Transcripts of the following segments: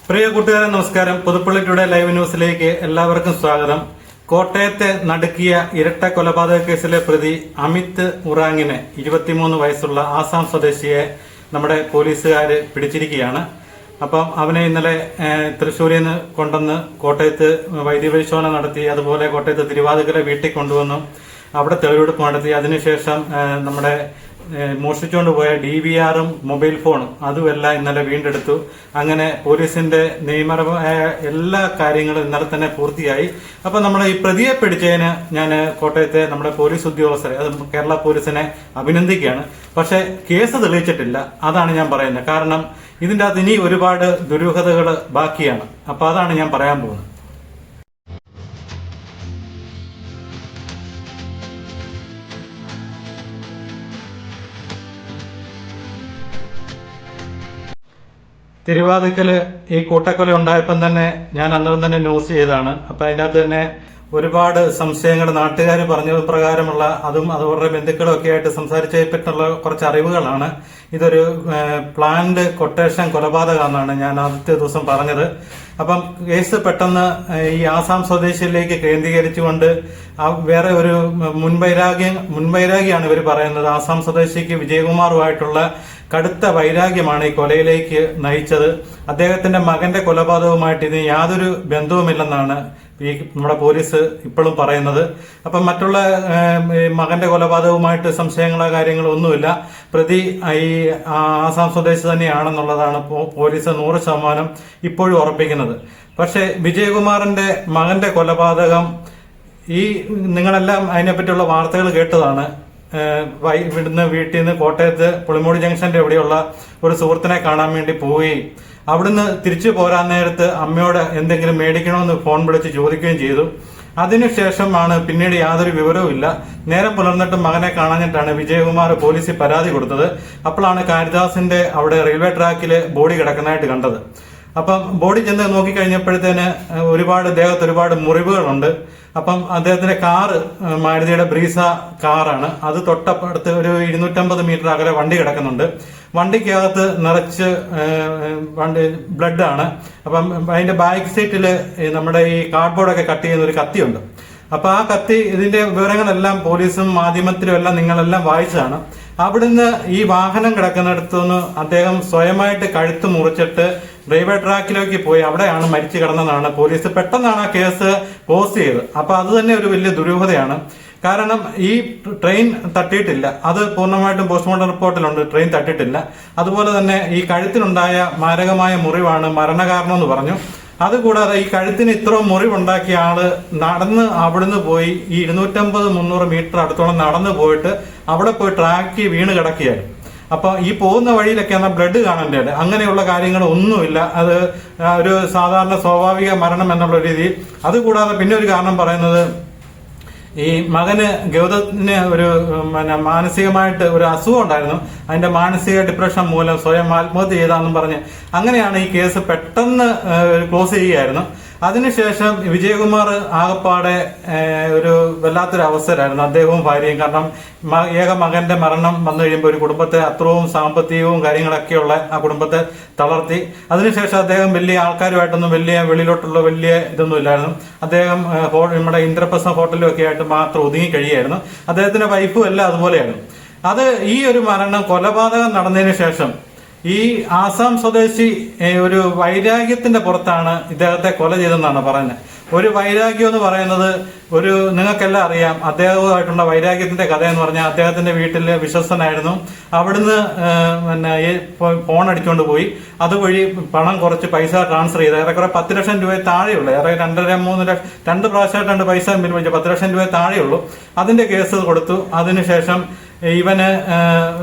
പ്രിയ കൂട്ടുകാരെ നമസ്കാരം. Puthuppally today live ന്യൂസിലേക്ക് എല്ലാവർക്കും സ്വാഗതം. കോട്ടയത്തെ നടുക്കിയ ഇരട്ട കൊലപാതക കേസിലെ പ്രതി അമിത് ഉറാങ്ങിനെ 23 വയസ്സുള്ള ആസാം സ്വദേശിയെ നമ്മുടെ പോലീസുകാര് പിടിച്ചിരിക്കുകയാണ്. അപ്പം അവനെ ഇന്നലെ തൃശ്ശൂരിൽ നിന്ന് കൊണ്ടുവന്ന് കോട്ടയത്ത് വൈദ്യപരിശോധന നടത്തി, അതുപോലെ കോട്ടയത്ത് തിരുവാതിക്കര വീട്ടിൽ കൊണ്ടുവന്നു അവിടെ തെളിവെടുപ്പ് നടത്തി. അതിനുശേഷം നമ്മുടെ മോഷ്ടിച്ചുകൊണ്ട് പോയ DVR-ഉം മൊബൈൽ ഫോണും അതുമെല്ലാം ഇന്നലെ വീണ്ടെടുത്തു. അങ്ങനെ പോലീസിന്റെ നിയമപരമായ എല്ലാ കാര്യങ്ങളും ഇന്നലെ തന്നെ പൂർത്തിയായി. അപ്പൊ നമ്മൾ ഈ പ്രതിയെ പിടിച്ചതിന് ഞാൻ കോട്ടയത്തെ നമ്മുടെ പോലീസ് ഉദ്യോഗസ്ഥരെ, അത് കേരള പോലീസിനെ അഭിനന്ദിക്കുകയാണ്. പക്ഷെ കേസ് തെളിയിച്ചിട്ടില്ല, അതാണ് ഞാൻ പറയുന്നത്. കാരണം ഇതിന്റെ അകത്ത് ഇനി ഒരുപാട് ദുരൂഹതകൾ ബാക്കിയാണ്. അപ്പൊ അതാണ് ഞാൻ പറയാൻ പോകുന്നത്. തിരുവാതിക്കല് ഈ കൂട്ടക്കൊല ഉണ്ടായപ്പം തന്നെ ഞാൻ അന്നേരം തന്നെ ന്യൂസ് ചെയ്തതാണ്. അപ്പൊ അതിനകത്ത് തന്നെ ഒരുപാട് സംശയങ്ങൾ നാട്ടുകാർ പറഞ്ഞത് പ്രകാരമുള്ള അതും അവരുടെ ബന്ധുക്കളും ഒക്കെ ആയിട്ട് സംസാരിച്ചതിനെ പറ്റുള്ള കുറച്ച് അറിവുകളാണ്. ഇതൊരു പ്ലാൻഡ് കൊട്ടേഷൻ കൊലപാതകമാണെന്നാണ് ഞാൻ ആദ്യത്തെ ദിവസം പറഞ്ഞത്. അപ്പം കേസ് പെട്ടെന്ന് ഈ ആസാം സ്വദേശിയിലേക്ക് കേന്ദ്രീകരിച്ചുകൊണ്ട് വേറെ ഒരു മുൻവൈരാഗ്യമാണ് ഇവർ പറയുന്നത്. ആസാം സ്വദേശിക്ക് വിജയകുമാറുമായിട്ടുള്ള കടുത്ത വൈരാഗ്യമാണ് ഈ കൊലയിലേക്ക് നയിച്ചത്. അദ്ദേഹത്തിന്റെ മകന്റെ കൊലപാതകവുമായിട്ട് ഇതിന് യാതൊരു ബന്ധവുമില്ലെന്നാണ് ഈ നമ്മുടെ പോലീസ് ഇപ്പോഴും പറയുന്നത്. അപ്പം മറ്റുള്ള മകന്റെ കൊലപാതകവുമായിട്ട് സംശയങ്ങളോ കാര്യങ്ങളോ ഒന്നുമില്ല. പ്രതി ഈ ആസാം സ്വദേശി തന്നെയാണെന്നുള്ളതാണ് പോലീസ് 100% ഇപ്പോഴും ഉറപ്പിക്കുന്നത്. പക്ഷെ വിജയകുമാറിന്റെ മകന്റെ കൊലപാതകം ഈ നിങ്ങളെല്ലാം അതിനെപ്പറ്റിയുള്ള വാർത്തകൾ കേട്ടതാണ്. ഇവിടുന്ന് വീട്ടിൽ നിന്ന് കോട്ടയത്ത് പുളിമൂടി ജംഗ്ഷന്റെ എവിടെയുള്ള ഒരു സുഹൃത്തിനെ കാണാൻ വേണ്ടി പോവുകയും അവിടുന്ന് തിരിച്ചു പോരാൻ നേരത്ത് അമ്മയോട് എന്തെങ്കിലും മേടിക്കണമെന്ന് ഫോൺ വിളിച്ച് ചോദിക്കുകയും ചെയ്തു. അതിനുശേഷമാണ് പിന്നീട് യാതൊരു വിവരവും ഇല്ല. നേരം പുലർന്നിട്ട് മകനെ കാണാഞ്ഞിട്ടാണ് വിജയകുമാർ പോലീസിൽ പരാതി കൊടുത്തത്. അപ്പോഴാണ് കാരിദാസിന്റെ അവിടെ റെയിൽവേ ട്രാക്കില് ബോഡി കിടക്കുന്നതായിട്ട് കണ്ടത്. അപ്പം ബോഡി ചെന്ന് നോക്കിക്കഴിഞ്ഞപ്പോഴത്തേന് ദേഹത്ത് ഒരുപാട് മുറിവുകളുണ്ട്. അപ്പം അദ്ദേഹത്തിന്റെ കാറ് മാരുതിയുടെ ബ്രീസ കാറാണ്. അത് തൊട്ടടുത്ത് ഒരു 250 മീറ്റർ അകലെ വണ്ടി കിടക്കുന്നുണ്ട്. വണ്ടിക്കകത്ത് നിറച്ച് ബ്ലഡാണ്. അപ്പം അതിന്റെ ബാക്ക് സീറ്റിൽ നമ്മുടെ ഈ കാർഡ്ബോർഡൊക്കെ കട്ട് ചെയ്യുന്ന ഒരു കത്തിയുണ്ട്. അപ്പൊ ആ കത്തി, ഇതിന്റെ വിവരങ്ങളെല്ലാം പോലീസും മാധ്യമത്തിലും എല്ലാം നിങ്ങളെല്ലാം വായിച്ചതാണ്. അവിടുന്ന് ഈ വാഹനം കിടക്കുന്നിടത്തുനിന്ന് അദ്ദേഹം സ്വയമായിട്ട് കഴുത്ത് മുറിച്ചിട്ട് റെയിൽവേ ട്രാക്കിലേക്ക് പോയി അവിടെയാണ് മരിച്ചു കിടന്നതാണ് പോലീസ് പെട്ടെന്നാണ് ആ കേസ് ക്ലോസ് ചെയ്തത്. അപ്പൊ അത് തന്നെ ഒരു വലിയ ദുരൂഹതയാണ്. കാരണം ഈ ട്രെയിൻ തട്ടിയിട്ടില്ല, അത് പൂർണ്ണമായിട്ടും പോസ്റ്റ്മോർട്ടം റിപ്പോർട്ടിലുണ്ട്, ട്രെയിൻ തട്ടിയിട്ടില്ല. അതുപോലെ തന്നെ ഈ കഴുത്തിനുണ്ടായ മാരകമായ മുറിവാണ് മരണകാരണം എന്ന് പറഞ്ഞു. അതുകൂടാതെ ഈ കഴുത്തിന് ഇത്ര മുറിവുണ്ടാക്കിയ ആള് നടന്ന് അവിടുന്ന് പോയി ഈ 250-300 മീറ്റർ അടുത്തോളം നടന്നു പോയിട്ട് അവിടെ പോയി ട്രാക്കിൽ വീണ് കിടക്കുകയായിരുന്നു. അപ്പൊ ഈ പോകുന്ന വഴിയിലൊക്കെയാണ് ബ്ലഡ് കാണേണ്ടത്. അങ്ങനെയുള്ള കാര്യങ്ങൾ ഒന്നുമില്ല. അത് ഒരു സാധാരണ സ്വാഭാവിക മരണം എന്നുള്ള രീതിയിൽ. അതുകൂടാതെ പിന്നെ ഒരു കാരണം പറയുന്നത്, ഈ മകന് ഗൗതത്തിന് ഒരു മാനസികമായിട്ട് ഒരു അസുഖം ഉണ്ടായിരുന്നു. അതിന്റെ മാനസിക ഡിപ്രഷൻ മൂലം സ്വയം ആത്മഹത്യ ചെയ്താന്നും പറഞ്ഞ് അങ്ങനെയാണ് ഈ കേസ് പെട്ടെന്ന് ക്ലോസ് ചെയ്യുകയായിരുന്നു. അതിനുശേഷം വിജയകുമാർ ആകപ്പാടെ ഒരു വല്ലാത്തൊരു അവസരമായിരുന്നു, അദ്ദേഹവും ഭാര്യയും. കാരണം ഏക മകന്റെ മരണം വന്നു കഴിയുമ്പോൾ ഒരു കുടുംബത്തെ അത്രയും സാമ്പത്തികവും കാര്യങ്ങളൊക്കെയുള്ള ആ കുടുംബത്തെ തളർത്തി. അതിനുശേഷം അദ്ദേഹം വലിയ ആൾക്കാരുമായിട്ടൊന്നും വെളിയിലോട്ടുള്ള വലിയ ഇതൊന്നും ഇല്ലായിരുന്നു. അദ്ദേഹം നമ്മുടെ ഇന്ദ്രപ്രസ്ഥ ഹോട്ടലും ഒക്കെ ആയിട്ട് മാത്രം ഒതുങ്ങി കഴിയായിരുന്നു. അദ്ദേഹത്തിന്റെ വൈഫും എല്ലാം അതുപോലെയായിരുന്നു. അത് ഈ ഒരു കൊലപാതകം നടന്നതിന് ശേഷം ഈ ആസാം സ്വദേശി ഒരു വൈരാഗ്യത്തിന്റെ പുറത്താണ് ഇദ്ദേഹത്തെ കൊല ചെയ്തെന്നാണ് പറയുന്നത്. ഒരു വൈരാഗ്യം എന്ന് പറയുന്നത് നിങ്ങൾക്കെല്ലാം അറിയാം. അദ്ദേഹവുമായിട്ടുള്ള വൈരാഗ്യത്തിന്റെ കഥ എന്ന് പറഞ്ഞാൽ, അദ്ദേഹത്തിന്റെ വീട്ടിലെ വിശ്വസ്തനായിരുന്നു. അവിടുന്ന് ഫോൺ അടിച്ചുകൊണ്ട് പോയി അതുവഴി പണം കുറച്ച് പൈസ ട്രാൻസ്ഫർ ചെയ്ത് ഏറെക്കുറെ 10 ലക്ഷം രൂപ താഴെയുള്ളൂ. 2.5-3 ലക്ഷം 2 പ്രാവശ്യമായിട്ടാണ് പൈസ പിൻവലിച്ചു. 10 ലക്ഷം രൂപ താഴെയുള്ളൂ. അതിന്റെ കേസ് കൊടുത്തു. അതിനുശേഷം ഇവന്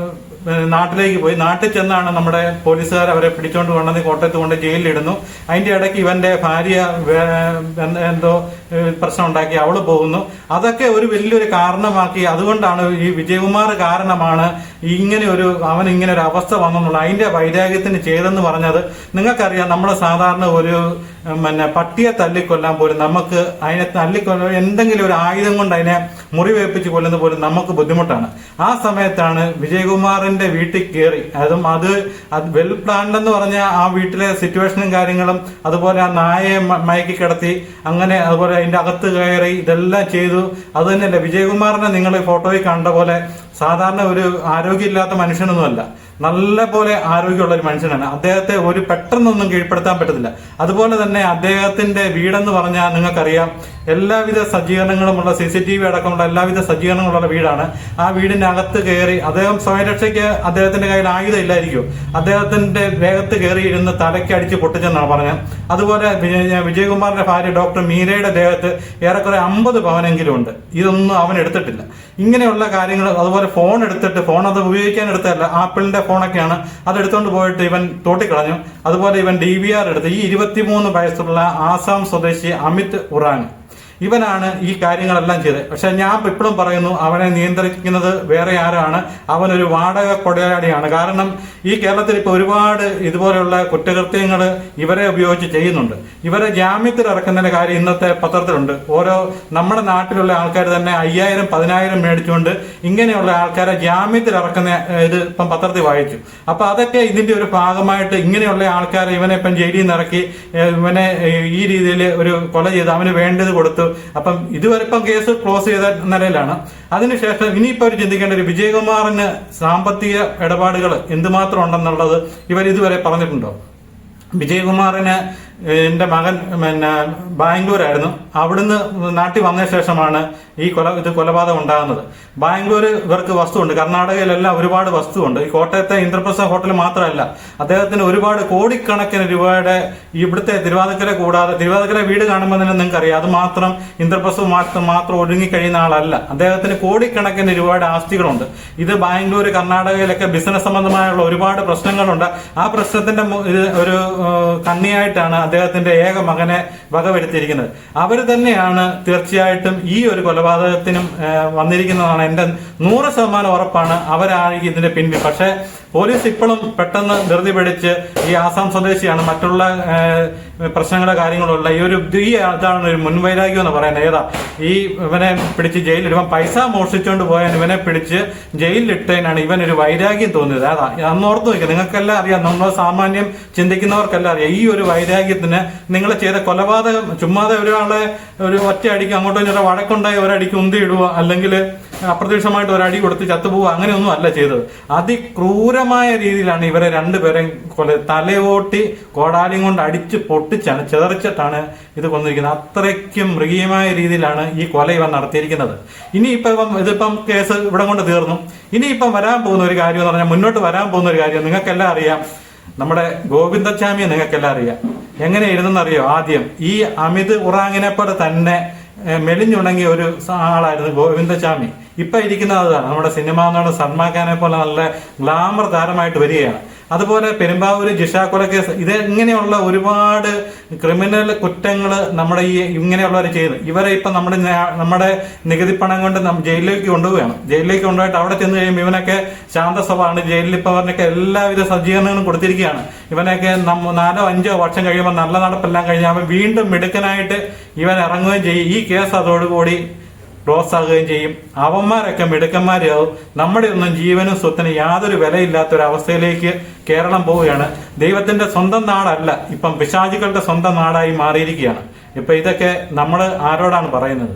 നാട്ടിലേക്ക് പോയി. നാട്ടിൽ ചെന്നാണ് നമ്മുടെ പോലീസുകാർ അവരെ പിടിച്ചോണ്ട് കൊണ്ടുവന്ന് കോട്ടയത്ത് കൊണ്ട് ജയിലിലിടുന്നു. അതിന്റെ ഇടയ്ക്ക് ഇവന്റെ ഭാര്യ എന്തോ പ്രശ്നം ഉണ്ടാക്കി അവള് പോകുന്നു. അതൊക്കെ ഒരു വലിയൊരു കാരണമാക്കി. അതുകൊണ്ടാണ് ഈ വിജയകുമാർ കാരണമാണ് അവൻ ഇങ്ങനെ ഒരു അവസ്ഥ വന്നെന്നുള്ള അതിന്റെ വൈരാഗ്യത്തിന് ചെയ്തെന്ന് പറഞ്ഞത്. നിങ്ങൾക്കറിയാം, നമ്മൾ സാധാരണ ഒരു പട്ടിയെ തല്ലിക്കൊല്ലാൻ പോലും നമുക്ക് അതിനെ എന്തെങ്കിലും ഒരു ആയുധം കൊണ്ട് അതിനെ മുറിവേൽപ്പിച്ച് കൊല്ലുന്ന പോലും നമുക്ക് ബുദ്ധിമുട്ടാണ്. ആ സമയത്താണ് വിജയകുമാറിന്റെ വീട്ടിൽ കയറി, അത് വെൽ പ്ലാൻഡ് എന്ന് പറഞ്ഞ ആ വീട്ടിലെ സിറ്റുവേഷനും കാര്യങ്ങളും, അതുപോലെ ആ നായയെ മയക്കി കിടത്തി, അങ്ങനെ അതുപോലെ അതിന്റെ അകത്ത് കയറി ഇതെല്ലാം ചെയ്തു. അത് തന്നെയല്ല, വിജയകുമാറിനെ നിങ്ങൾ ഫോട്ടോയിൽ കണ്ട പോലെ സാധാരണ ഒരു ആരോഗ്യമില്ലാത്ത മനുഷ്യനൊന്നുമല്ല, നല്ല പോലെ ആരോഗ്യമുള്ള ഒരു മനുഷ്യനാണ്. അദ്ദേഹത്തെ ഒരു പെട്ടെന്നൊന്നും കീഴ്പ്പെടുത്താൻ പറ്റത്തില്ല. അതുപോലെ തന്നെ അദ്ദേഹത്തിന്റെ വീടെന്ന് പറഞ്ഞാൽ നിങ്ങൾക്കറിയാം, എല്ലാവിധ സജ്ജീകരണങ്ങളുമുള്ള CCTV അടക്കമുള്ള എല്ലാവിധ സജ്ജീകരണങ്ങളുള്ള വീടാണ്. ആ വീടിന്റെ അകത്ത് കയറി അദ്ദേഹം സ്വയരക്ഷയ്ക്ക് അദ്ദേഹത്തിന്റെ കയ്യിൽ ആയുധം ഇല്ലായിരിക്കും, അദ്ദേഹത്തിന്റെ വേഗത്ത് കയറി ഇരുന്ന് തലയ്ക്ക് അടിച്ച് പൊട്ടിച്ചെന്നാണ് പറഞ്ഞത്. അതുപോലെ വിജയകുമാറിന്റെ ഭാര്യ ഡോക്ടർ മീരയുടെ ദേഹത്ത് ഏറെക്കുറെ 50 പവനെങ്കിലും ഉണ്ട്. ഇതൊന്നും അവൻ എടുത്തിട്ടില്ല. ഇങ്ങനെയുള്ള കാര്യങ്ങൾ. അതുപോലെ ഫോൺ എടുത്തിട്ട്, ഫോൺ അത് ഉപയോഗിക്കാൻ എടുത്തതല്ല, ആപ്പിളിന്റെ ഫോണൊക്കെയാണ്, അതെടുത്തോണ്ട് പോയിട്ട് ഇവൻ തോട്ടിക്കളഞ്ഞു. അതുപോലെ ഇവൻ DVR എടുത്ത് ഈ 23 വയസ്സുള്ള ആസാം സ്വദേശി അമിത് ഉറാങ്, ഇവനാണ് ഈ കാര്യങ്ങളെല്ലാം ചെയ്തത്. പക്ഷെ ഞാൻ ഇപ്പോഴും പറയുന്നു, അവനെ നിയന്ത്രിക്കുന്നത് വേറെ ആരാണ്? അവനൊരു വാടക കൊടയാളിയാണ്. കാരണം ഈ കേരളത്തിൽ ഇപ്പോൾ ഒരുപാട് ഇതുപോലെയുള്ള കുറ്റകൃത്യങ്ങൾ ഇവരെ ഉപയോഗിച്ച് ചെയ്യുന്നുണ്ട്. ഇവരെ ജാമ്യത്തിൽ ഇറക്കുന്നതിന്റെ കാര്യം ഇന്നത്തെ പത്രത്തിലുണ്ട്. നമ്മുടെ നാട്ടിലുള്ള ആൾക്കാർ തന്നെ 5000 10,000 മേടിച്ചുകൊണ്ട് ഇങ്ങനെയുള്ള ആൾക്കാരെ ജാമ്യത്തിൽ ഇറക്കുന്ന ഇത് ഇപ്പം പത്രത്തിൽ വായിച്ചു. അപ്പൊ അതൊക്കെ ഇതിന്റെ ഒരു ഭാഗമായിട്ട് ഇങ്ങനെയുള്ള ആൾക്കാരെ ഇവനെ ഇപ്പം ജയിലിൽ നിന്ന് ഇറക്കി, ഇവനെ ഈ രീതിയിൽ ഒരു കൊല ചെയ്ത് അവന് വേണ്ടത് കൊടുത്തു. അപ്പം ഇതുവരെ ഇപ്പം കേസ് ക്ലോസ് ചെയ്ത നിലയിലാണ്. അതിനുശേഷം ഇനിയിപ്പോൾ അവർ ചിന്തിക്കേണ്ട, ഒരു വിജയകുമാറിന് സാമ്പത്തിക ഇടപാടുകൾ എന്തുമാത്രം ഉണ്ടെന്നുള്ളത് ഇവർ ഇതുവരെ പറഞ്ഞിട്ടുണ്ടോ? വിജയകുമാറിന് എന്റെ മകൻ ബാംഗ്ലൂരായിരുന്നു. അവിടുന്ന് നാട്ടിൽ വന്ന ശേഷമാണ് ഈ കൊലപാതകം ഉണ്ടാകുന്നത്. ബാംഗ്ലൂർ ഇവർക്ക് വസ്തുണ്ട്, കർണാടകയിലെല്ലാം ഒരുപാട് വസ്തുണ്ട്. ഈ കോട്ടയത്തെ ഇന്ദ്രപ്രസ്ഥ ഹോട്ടൽ മാത്രമല്ല, അദ്ദേഹത്തിന് ഒരുപാട് കോടിക്കണക്കിന് രൂപയുടെ ഇവിടുത്തെ തിരുവാതിക്കര കൂടാതെ, തിരുവാതിക്കര വീട് കാണുമ്പോൾ തന്നെ നിങ്ങൾക്ക് അറിയാം, അത് മാത്രം ഇന്ദ്രപ്രസ്ഥ മാത്രം ഒഴുങ്ങിക്കഴിയുന്ന ആളല്ല. അദ്ദേഹത്തിന് കോടിക്കണക്കിന് രൂപയുടെ ആസ്തികളുണ്ട്. ഇത് ബാംഗ്ലൂർ കർണാടകയിലൊക്കെ ബിസിനസ് സംബന്ധമായുള്ള ഒരുപാട് പ്രശ്നങ്ങളുണ്ട്. ആ പ്രശ്നത്തിന്റെ ഒരു കണ്ണിയായിട്ടാണ് അദ്ദേഹത്തിന്റെ ഏക മകനെ വകവരുത്തിയിരിക്കുന്നത്. അവർ തന്നെയാണ് തീർച്ചയായിട്ടും ഈ ഒരു കൊലപാതകത്തിനും വന്നിരിക്കുന്നതാണ് എന്റെ 100% ഉറപ്പാണ്. അവരായിരിക്കും ഇതിന്റെ പിന്നിൽ. പക്ഷെ പോലീസ് ഇപ്പോഴും പെട്ടെന്ന് ധൃതി പിടിച്ച് ഈ ആസാം സ്വദേശിയാണ്, മറ്റുള്ള പ്രശ്നങ്ങളുടെ കാര്യങ്ങളുള്ള ഇതാണ് ഒരു മുൻവൈരാഗ്യം എന്ന് പറയുന്നത്. ഏതാ ഇവനെ പിടിച്ച് ജയിലിൽ, ഇവൻ പൈസ മോഷ്ടിച്ചുകൊണ്ട് പോയാൽ ഇവനെ പിടിച്ച് ജയിലിലിട്ടതിനാണ് ഇവനൊരു വൈരാഗ്യം തോന്നിയത്. അതാ അന്ന് ഓർത്തു നോക്കുക. നിങ്ങൾക്കെല്ലാം അറിയാം, നമ്മൾ സാമാന്യം ചിന്തിക്കുന്നവർക്കെല്ലാം അറിയാം, ഈ ഒരു വൈരാഗ്യത്തിന് നിങ്ങൾ ചെയ്ത കൊലപാതകം ചുമ്മാതെ ഒരാളെ ഒരു ഒറ്റ അടിക്ക് അങ്ങോട്ടും ഇങ്ങോട്ടും വഴക്കുണ്ടായി ഒരടിക്ക് ഉന്തിയിടുക, അല്ലെങ്കിൽ അപ്രത്യക്ഷമായിട്ട് ഒരടി കൊടുത്ത് ചത്തുപോവുക, അങ്ങനെയൊന്നും അല്ല ചെയ്തത്. അതിക്രൂരമായ രീതിയിലാണ് ഇവരെ രണ്ടുപേരെയും തലയോട്ടി കോടാലിയും കൊണ്ട് അടിച്ച് പൊട്ടിച്ചാണ്, ചെതറിച്ചിട്ടാണ് ഇത് കൊന്നിരിക്കുന്നത്. അത്രയ്ക്കും മൃഗീയമായ രീതിയിലാണ് ഈ കൊല ഇവൻ നടത്തിയിരിക്കുന്നത്. ഇതിപ്പം കേസ് ഇവിടെ കൊണ്ട് തീർന്നു. ഇനിയിപ്പം വരാൻ പോകുന്ന ഒരു കാര്യം എന്ന് പറഞ്ഞാൽ, മുന്നോട്ട് വരാൻ പോകുന്ന ഒരു കാര്യം നിങ്ങൾക്കെല്ലാം അറിയാം. നമ്മുടെ ഗോവിന്ദച്ചാമിയെ നിങ്ങൾക്കെല്ലാം അറിയാം. എങ്ങനെയായിരുന്നെന്നറിയോ? ആദ്യം ഈ അമിത് ഉറാങ്ങിനെ പോലെ തന്നെ മെലിഞ്ഞുണങ്ങിയ ഒരു ആളായിരുന്നു ഗോവിന്ദച്ചാമി. ഇപ്പൊ ഇരിക്കുന്നത് അതാണ്. നമ്മുടെ സിനിമ നടൻ സൽമാൻ ഖാനെ പോലെ നല്ല ഗ്ലാമർ താരമായിട്ട് വരികയാണ്. അതുപോലെ പെരുമ്പാവൂര് ജിഷ കൊലക്കേസ്, ഇത് ഇങ്ങനെയുള്ള ഒരുപാട് ക്രിമിനൽ കുറ്റങ്ങൾ നമ്മുടെ ഇങ്ങനെയുള്ളവർ ചെയ്യുന്നു. ഇവരെ ഇപ്പൊ നമ്മുടെ നികുതി പണം കൊണ്ട് ജയിലിലേക്ക് കൊണ്ടുപോവുകയാണ്. ജയിലിലേക്ക് കൊണ്ടുപോയിട്ട് അവിടെ ചെന്ന് കഴിയുമ്പോൾ ഇവനൊക്കെ ശാന്തസഭയാണ്. ജയിലിൽ ഇപ്പോൾ അവനൊക്കെ എല്ലാവിധ സജ്ജീകരണങ്ങളും കൊടുത്തിരിക്കുകയാണ്. ഇവനൊക്കെ 4-5 വർഷം കഴിയുമ്പോൾ നല്ല നടപ്പെല്ലാം കഴിഞ്ഞാൽ അവൻ വീണ്ടും മിടുക്കനായിട്ട് ഇവൻ ഇറങ്ങുകയും ചെയ്യും. ഈ കേസ് അതോടുകൂടി ക്ലോസ് ആകുകയും ചെയ്യും. അവന്മാരൊക്കെ മിടുക്കന്മാരാവും. നമ്മുടെ ഒന്നും ജീവനും സ്വത്തിനും യാതൊരു വിലയില്ലാത്തൊരവസ്ഥയിലേക്ക് കേരളം പോവുകയാണ്. ദൈവത്തിന്റെ സ്വന്തം നാടല്ല, ഇപ്പം പിശാചുക്കളുടെ സ്വന്തം നാടായി മാറിയിരിക്കുകയാണ്. ഇപ്പൊ ഇതൊക്കെ നമ്മൾ ആരോടാണ് പറയുന്നത്?